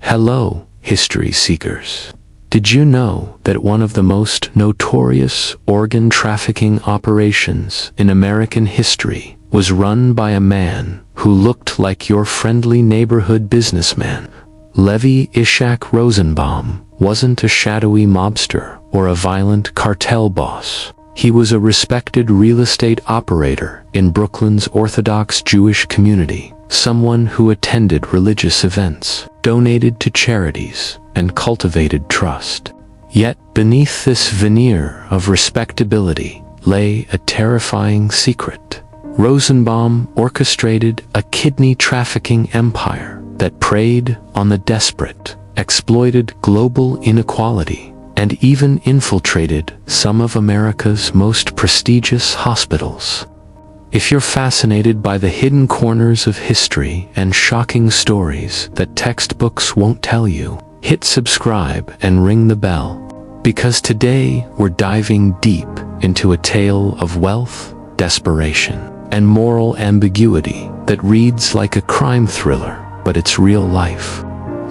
Hello, history seekers. Did you know that one of the most notorious organ trafficking operations in American history was run by a man who looked like your friendly neighborhood businessman? Levi Ishak Rosenbaum wasn't a shadowy mobster or a violent cartel boss. He was a respected real estate operator in Brooklyn's Orthodox Jewish community, someone who attended religious events, donated to charities, and cultivated trust. Yet beneath this veneer of respectability lay a terrifying secret. Rosenbaum orchestrated a kidney trafficking empire that preyed on the desperate, exploited global inequality, and even infiltrated some of America's most prestigious hospitals. If you're fascinated by the hidden corners of history and shocking stories that textbooks won't tell you, hit subscribe and ring the bell, because today we're diving deep into a tale of wealth, desperation, and moral ambiguity that reads like a crime thriller, but it's real life.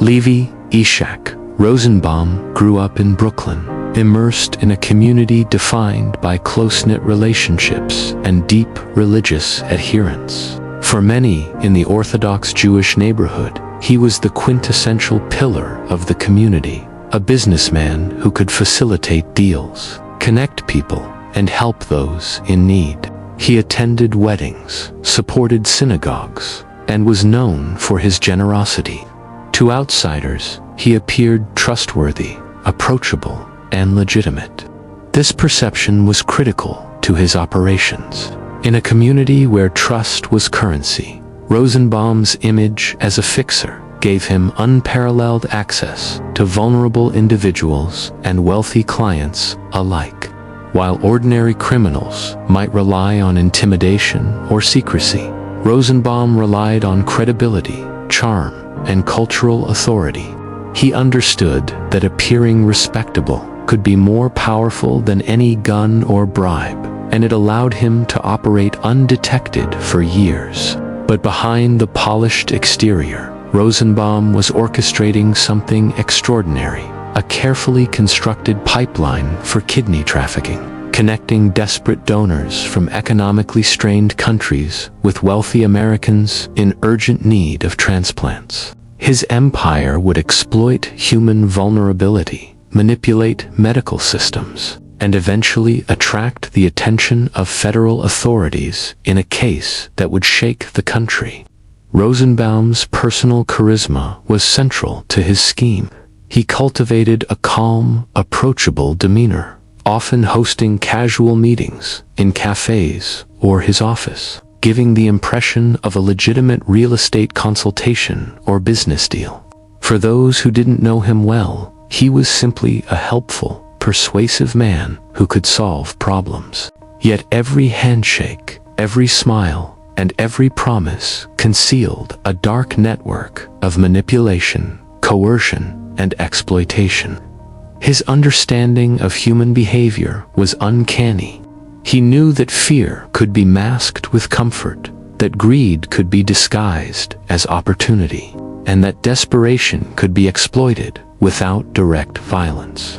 Levi Ishak Rosenbaum grew up in Brooklyn, immersed in a community defined by close-knit relationships and deep religious adherence. For many in the Orthodox Jewish neighborhood, he was the quintessential pillar of the community, a businessman who could facilitate deals, connect people, and help those in need. He attended weddings, supported synagogues, and was known for his generosity. To outsiders, he appeared trustworthy, approachable, and legitimate. This perception was critical to his operations. In a community where trust was currency, Rosenbaum's image as a fixer gave him unparalleled access to vulnerable individuals and wealthy clients alike. While ordinary criminals might rely on intimidation or secrecy, Rosenbaum relied on credibility, charm, and cultural authority. He understood that appearing respectable could be more powerful than any gun or bribe, and it allowed him to operate undetected for years. But behind the polished exterior, Rosenbaum was orchestrating something extraordinary, a carefully constructed pipeline for kidney trafficking, connecting desperate donors from economically strained countries with wealthy Americans in urgent need of transplants. His empire would exploit human vulnerability, manipulate medical systems, and eventually attract the attention of federal authorities in a case that would shake the country. Rosenbaum's personal charisma was central to his scheme. He cultivated a calm, approachable demeanor, often hosting casual meetings in cafes or his office, giving the impression of a legitimate real estate consultation or business deal. For those who didn't know him well, he was simply a helpful, persuasive man who could solve problems. Yet every handshake, every smile, and every promise concealed a dark network of manipulation, coercion, and exploitation. His understanding of human behavior was uncanny. He knew that fear could be masked with comfort, that greed could be disguised as opportunity, and that desperation could be exploited without direct violence.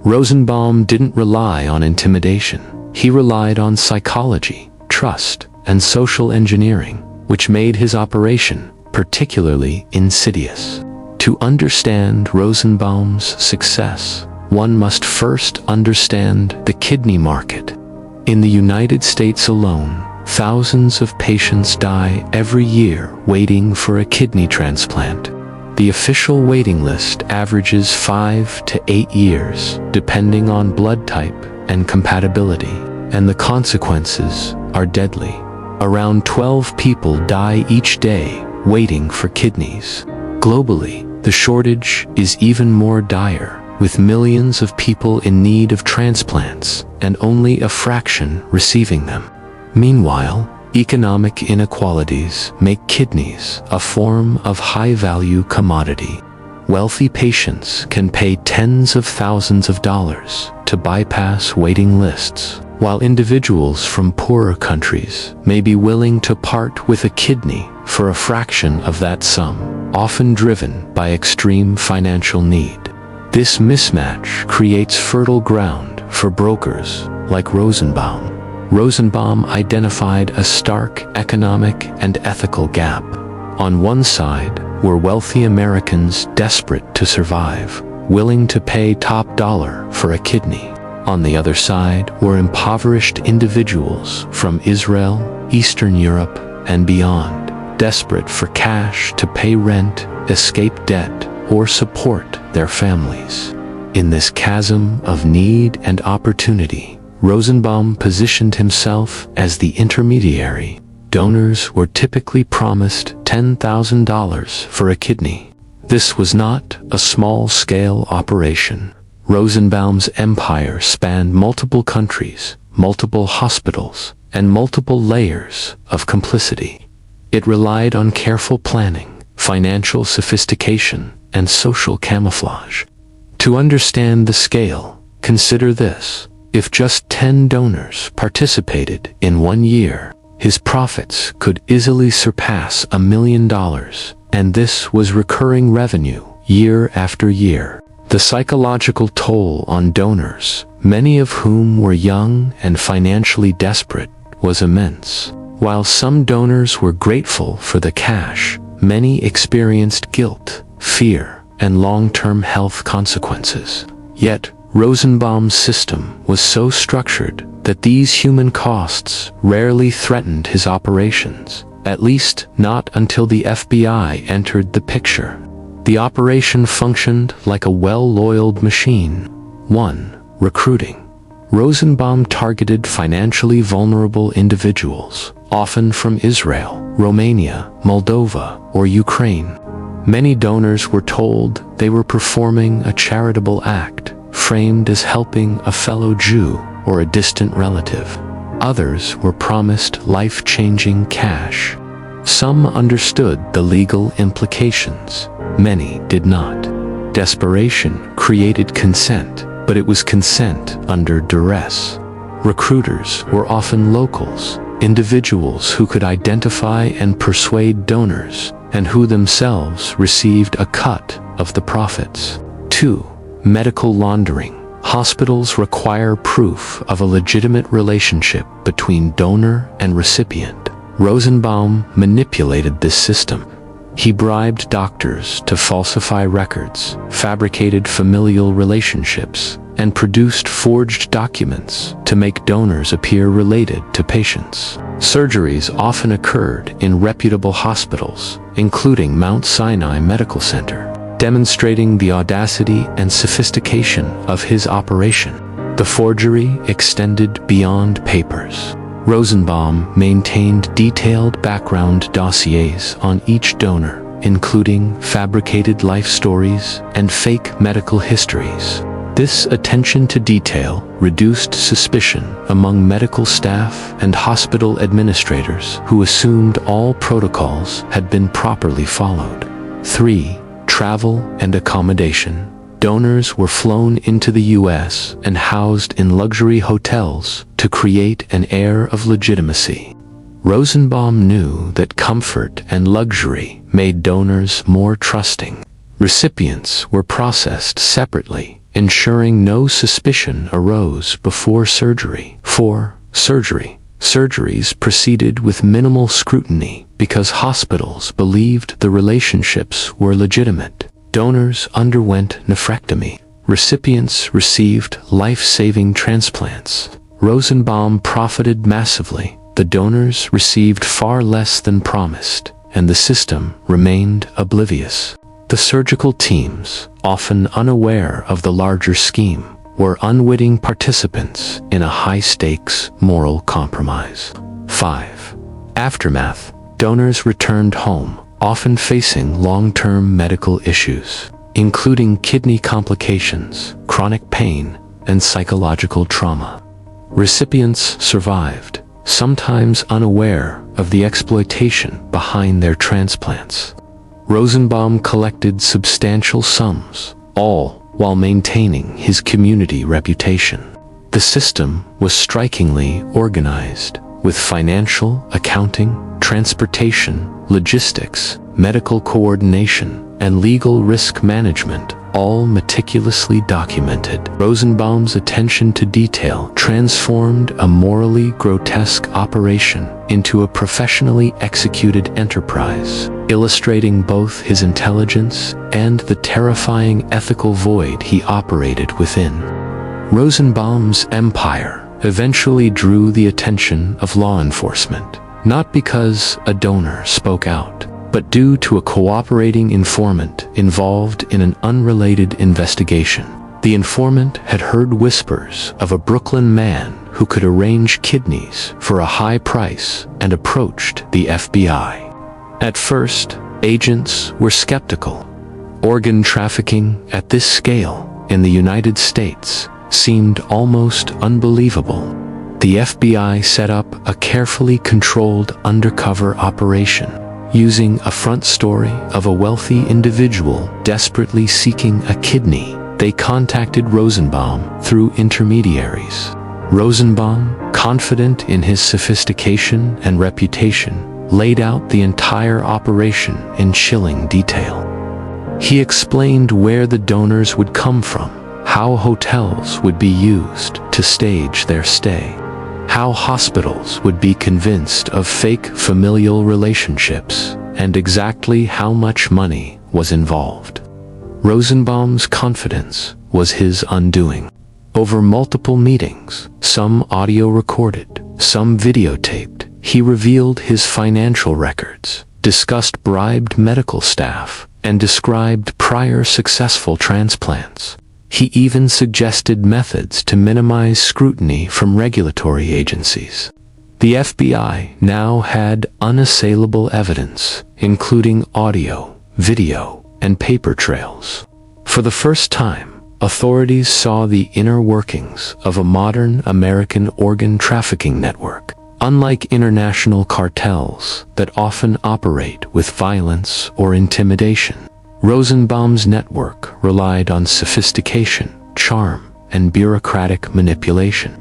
Rosenbaum didn't rely on intimidation. He relied on psychology, trust, and social engineering, which made his operation particularly insidious. To understand Rosenbaum's success, one must first understand the kidney market. In the United States alone, thousands of patients die every year waiting for a kidney transplant. The official waiting list averages 5 to 8 years, depending on blood type and compatibility, and the consequences are deadly. Around 12 people die each day waiting for kidneys. Globally, the shortage is even more dire, with millions of people in need of transplants and only a fraction receiving them. Meanwhile, economic inequalities make kidneys a form of high-value commodity. Wealthy patients can pay tens of thousands of dollars to bypass waiting lists, while individuals from poorer countries may be willing to part with a kidney for a fraction of that sum, often driven by extreme financial need. This mismatch creates fertile ground for brokers like Rosenbaum. Rosenbaum identified a stark economic and ethical gap. On one side were wealthy Americans desperate to survive, willing to pay top dollar for a kidney. On the other side were impoverished individuals from Israel, Eastern Europe, and beyond, desperate for cash to pay rent, escape debt, or support their families. In this chasm of need and opportunity, Rosenbaum positioned himself as the intermediary. Donors were typically promised $10,000 for a kidney. This was not a small-scale operation. Rosenbaum's empire spanned multiple countries, multiple hospitals, and multiple layers of complicity. It relied on careful planning, financial sophistication, and social camouflage. To understand the scale, consider this. If just 10 donors participated in 1 year, his profits could easily surpass $1 million, and this was recurring revenue year after year. The psychological toll on donors, many of whom were young and financially desperate, was immense. While some donors were grateful for the cash, many experienced guilt, fear, and long-term health consequences. Yet, Rosenbaum's system was so structured that these human costs rarely threatened his operations, at least not until the FBI entered the picture. The operation functioned like a well-oiled machine. 1. Recruiting. Rosenbaum targeted financially vulnerable individuals, often from Israel, Romania, Moldova, or Ukraine. Many donors were told they were performing a charitable act, framed as helping a fellow Jew or a distant relative. Others were promised life-changing cash. Some understood the legal implications. Many did not. Desperation created consent, but it was consent under duress. Recruiters were often locals, individuals who could identify and persuade donors, and who themselves received a cut of the profits. 2. Medical laundering. Hospitals require proof of a legitimate relationship between donor and recipient. Rosenbaum manipulated this system. He bribed doctors to falsify records, fabricated familial relationships, and produced forged documents to make donors appear related to patients. Surgeries often occurred in reputable hospitals, including Mount Sinai Medical Center, demonstrating the audacity and sophistication of his operation. The forgery extended beyond papers. Rosenbaum maintained detailed background dossiers on each donor, including fabricated life stories and fake medical histories. This attention to detail reduced suspicion among medical staff and hospital administrators who assumed all protocols had been properly followed. 3. Travel and accommodation. Donors were flown into the U.S. and housed in luxury hotels to create an air of legitimacy. Rosenbaum knew that comfort and luxury made donors more trusting. Recipients were processed separately, ensuring no suspicion arose before surgery. 4. Surgery. Surgeries proceeded with minimal scrutiny because hospitals believed the relationships were legitimate. Donors underwent nephrectomy. Recipients received life-saving transplants. Rosenbaum profited massively. The donors received far less than promised, and the system remained oblivious. The surgical teams, often unaware of the larger scheme, were unwitting participants in a high-stakes moral compromise. 5. Aftermath. Donors returned home, often facing long-term medical issues, including kidney complications, chronic pain, and psychological trauma. Recipients survived, sometimes unaware of the exploitation behind their transplants. Rosenbaum collected substantial sums, all while maintaining his community reputation. The system was strikingly organized, with financial, accounting, transportation, logistics, medical coordination, and legal risk management all meticulously documented. Rosenbaum's attention to detail transformed a morally grotesque operation into a professionally executed enterprise, illustrating both his intelligence and the terrifying ethical void he operated within. Rosenbaum's empire eventually drew the attention of law enforcement, not because a donor spoke out, but due to a cooperating informant involved in an unrelated investigation. The informant had heard whispers of a Brooklyn man who could arrange kidneys for a high price and approached the FBI. At first, agents were skeptical. Organ trafficking at this scale in the United States seemed almost unbelievable. The FBI set up a carefully controlled undercover operation, using a front story of a wealthy individual desperately seeking a kidney. They contacted Rosenbaum through intermediaries. Rosenbaum, confident in his sophistication and reputation, laid out the entire operation in chilling detail. He explained where the donors would come from, how hotels would be used to stage their stay, how hospitals would be convinced of fake familial relationships, and exactly how much money was involved. Rosenbaum's confidence was his undoing. Over multiple meetings, some audio recorded, some videotaped, he revealed his financial records, discussed bribed medical staff, and described prior successful transplants. He even suggested methods to minimize scrutiny from regulatory agencies. The FBI now had unassailable evidence, including audio, video, and paper trails. For the first time, authorities saw the inner workings of a modern American organ trafficking network. Unlike international cartels that often operate with violence or intimidation, Rosenbaum's network relied on sophistication, charm, and bureaucratic manipulation.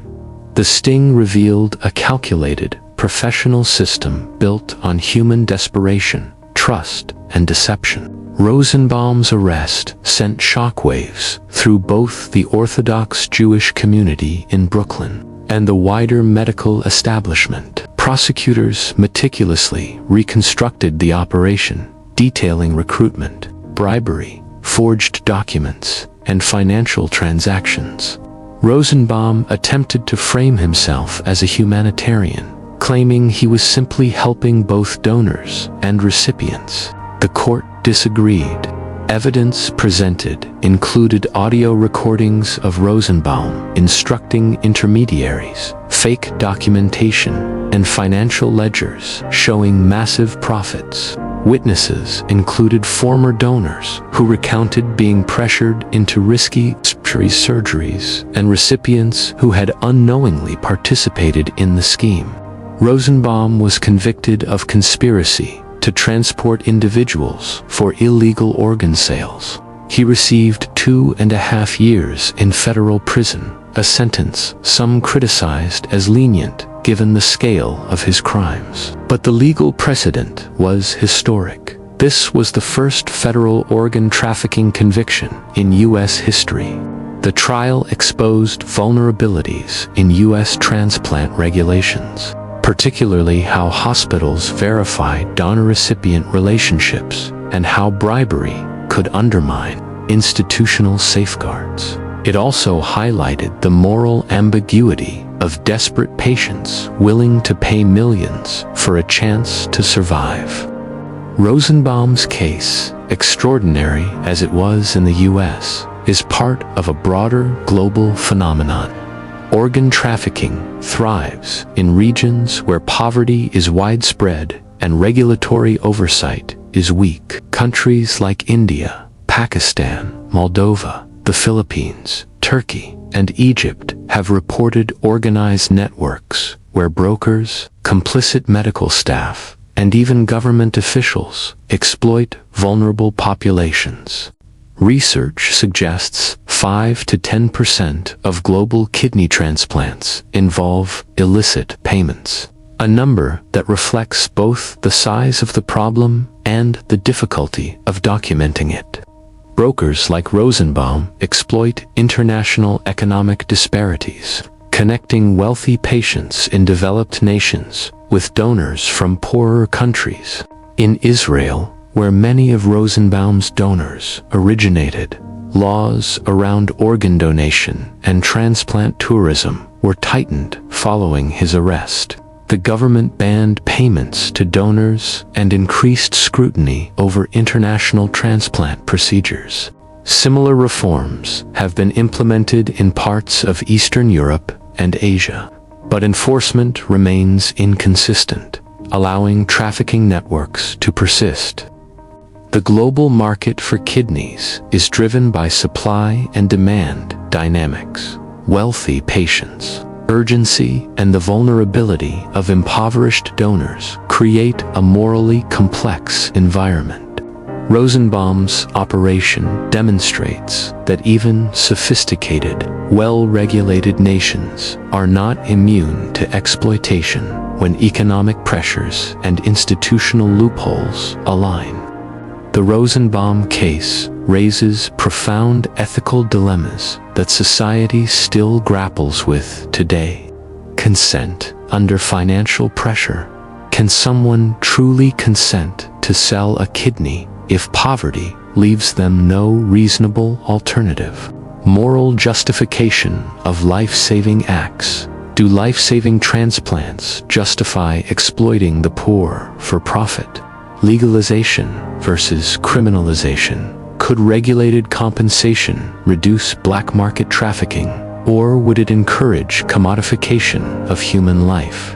The sting revealed a calculated, professional system built on human desperation, trust, and deception. Rosenbaum's arrest sent shockwaves through both the Orthodox Jewish community in Brooklyn and the wider medical establishment. Prosecutors meticulously reconstructed the operation, detailing recruitment, bribery, forged documents, and financial transactions. Rosenbaum attempted to frame himself as a humanitarian, claiming he was simply helping both donors and recipients. The court disagreed. Evidence presented included audio recordings of Rosenbaum instructing intermediaries, fake documentation, and financial ledgers showing massive profits. Witnesses included former donors who recounted being pressured into risky surgeries and recipients who had unknowingly participated in the scheme. Rosenbaum was convicted of conspiracy to transport individuals for illegal organ sales. He received 2.5 years in federal prison, a sentence some criticized as lenient given the scale of his crimes. But the legal precedent was historic. This was the first federal organ trafficking conviction in U.S. history. The trial exposed vulnerabilities in U.S. transplant regulations, particularly how hospitals verify donor-recipient relationships and how bribery could undermine institutional safeguards. It also highlighted the moral ambiguity of desperate patients willing to pay millions for a chance to survive. Rosenbaum's case, extraordinary as it was in the U.S., is part of a broader global phenomenon. Organ trafficking thrives in regions where poverty is widespread and regulatory oversight is weak. Countries like India, Pakistan, Moldova, the Philippines, Turkey, and Egypt have reported organized networks where brokers, complicit medical staff, and even government officials exploit vulnerable populations. Research suggests 5 to 10% of global kidney transplants involve illicit payments, a number that reflects both the size of the problem and the difficulty of documenting it. Brokers like Rosenbaum exploit international economic disparities, connecting wealthy patients in developed nations with donors from poorer countries. In Israel, where many of Rosenbaum's donors originated, laws around organ donation and transplant tourism were tightened following his arrest. The government banned payments to donors and increased scrutiny over international transplant procedures. Similar reforms have been implemented in parts of Eastern Europe and Asia, but enforcement remains inconsistent, allowing trafficking networks to persist. The global market for kidneys is driven by supply and demand dynamics. Wealthy patients, urgency, and the vulnerability of impoverished donors create a morally complex environment. Rosenbaum's operation demonstrates that even sophisticated, well-regulated nations are not immune to exploitation when economic pressures and institutional loopholes align. The Rosenbaum case raises profound ethical dilemmas that society still grapples with today. Consent under financial pressure. Can someone truly consent to sell a kidney if poverty leaves them no reasonable alternative? Moral justification of life-saving acts. Do life-saving transplants justify exploiting the poor for profit? Legalization versus criminalization. Could regulated compensation reduce black market trafficking, or would it encourage commodification of human life?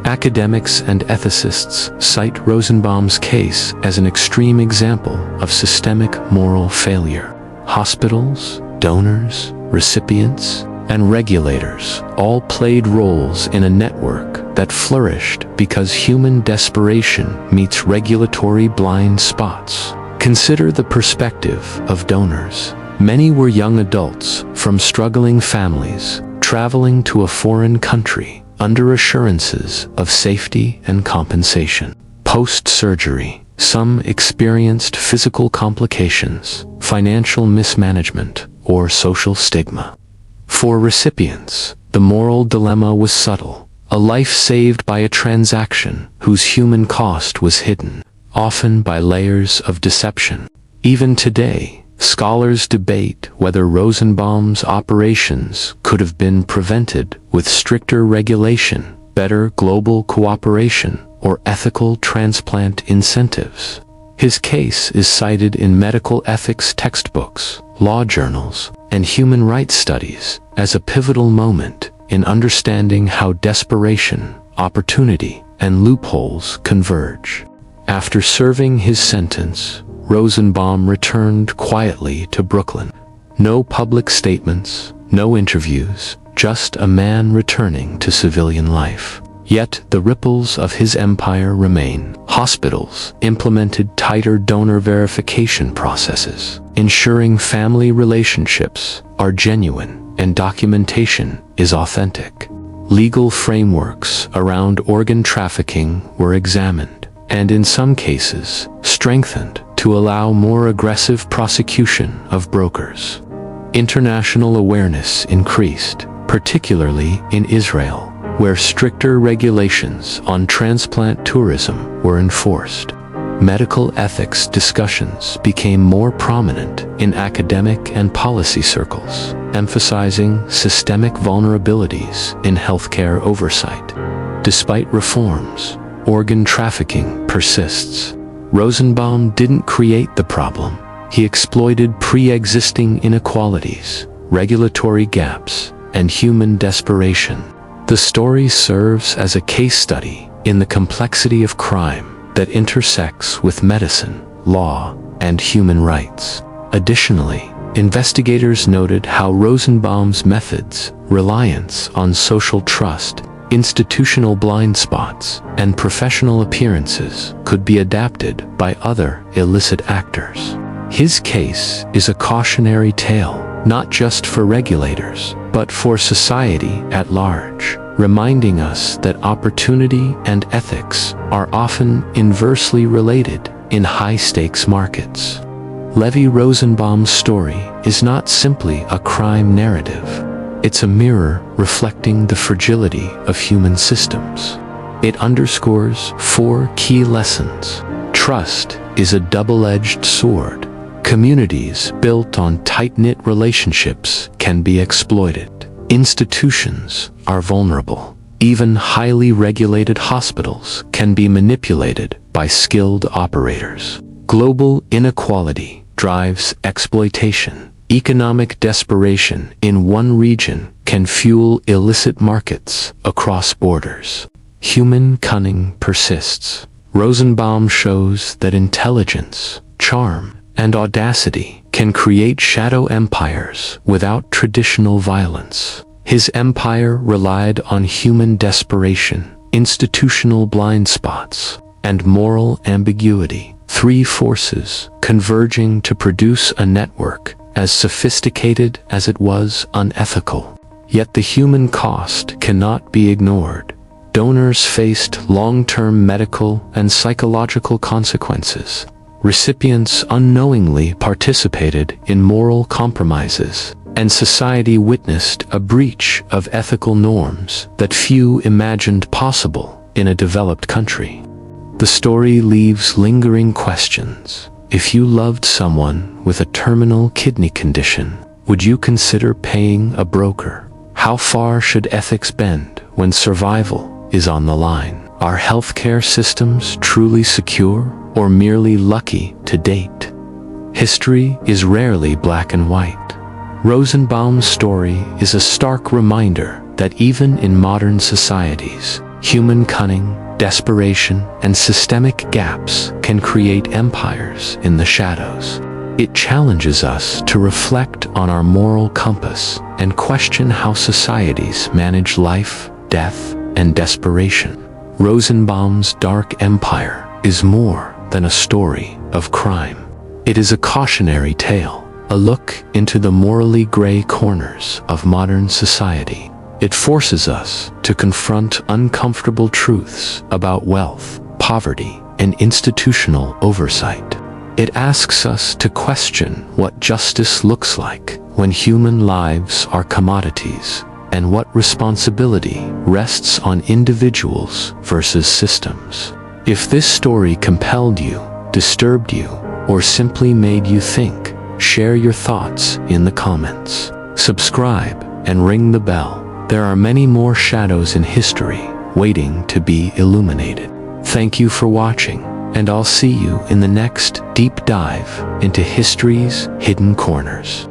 Academics and ethicists cite Rosenbaum's case as an extreme example of systemic moral failure. Hospitals, donors, recipients, and regulators all played roles in a network that flourished because human desperation meets regulatory blind spots. Consider the perspective of donors. Many were young adults from struggling families, traveling to a foreign country under assurances of safety and compensation. Post-surgery, some experienced physical complications, financial mismanagement, or social stigma. For recipients, the moral dilemma was subtle. A life saved by a transaction whose human cost was hidden, often by layers of deception. Even today, scholars debate whether Rosenbaum's operations could have been prevented with stricter regulation, better global cooperation, or ethical transplant incentives. His case is cited in medical ethics textbooks, law journals, and human rights studies as a pivotal moment in understanding how desperation, opportunity, and loopholes converge. After serving his sentence, Rosenbaum returned quietly to Brooklyn. No public statements, no interviews, just a man returning to civilian life. Yet the ripples of his empire remain. Hospitals implemented tighter donor verification processes, ensuring family relationships are genuine and documentation is authentic. Legal frameworks around organ trafficking were examined, and in some cases, strengthened to allow more aggressive prosecution of brokers. International awareness increased, particularly in Israel, where stricter regulations on transplant tourism were enforced. Medical ethics discussions became more prominent in academic and policy circles, emphasizing systemic vulnerabilities in healthcare oversight. Despite reforms, organ trafficking persists. Rosenbaum didn't create the problem. He exploited pre-existing inequalities, regulatory gaps, and human desperation. The story serves as a case study in the complexity of crime that intersects with medicine, law, and human rights. Additionally, investigators noted how Rosenbaum's methods, reliance on social trust, institutional blind spots, and professional appearances could be adapted by other illicit actors. His case is a cautionary tale, not just for regulators, but for society at large, reminding us that opportunity and ethics are often inversely related in high-stakes markets. Levi Rosenbaum's story is not simply a crime narrative. It's a mirror reflecting the fragility of human systems. It underscores 4 key lessons. Trust is a double-edged sword. Communities built on tight-knit relationships can be exploited. Institutions are vulnerable. Even highly regulated hospitals can be manipulated by skilled operators. Global inequality drives exploitation. Economic desperation in one region can fuel illicit markets across borders. Human cunning persists. Rosenbaum shows that intelligence, charm, and audacity can create shadow empires without traditional violence. His empire relied on human desperation, institutional blind spots, and moral ambiguity, 3 forces converging to produce a network as sophisticated as it was unethical. Yet the human cost cannot be ignored. Donors faced long-term medical and psychological consequences. Recipients unknowingly participated in moral compromises, and society witnessed a breach of ethical norms that few imagined possible in a developed country. The story leaves lingering questions. If you loved someone with a terminal kidney condition, would you consider paying a broker? How far should ethics bend when survival is on the line? Are healthcare systems truly secure or merely lucky to date? History is rarely black and white. Rosenbaum's story is a stark reminder that even in modern societies, human cunning, desperation, and systemic gaps can create empires in the shadows. It challenges us to reflect on our moral compass and question how societies manage life, death, and desperation. Rosenbaum's dark empire is more than a story of crime. It is a cautionary tale, a look into the morally gray corners of modern society. It forces us to confront uncomfortable truths about wealth, poverty, and institutional oversight. It asks us to question what justice looks like when human lives are commodities, and what responsibility rests on individuals versus systems. If this story compelled you, disturbed you, or simply made you think, share your thoughts in the comments. Subscribe and ring the bell. There are many more shadows in history waiting to be illuminated. Thank you for watching, and I'll see you in the next deep dive into history's hidden corners.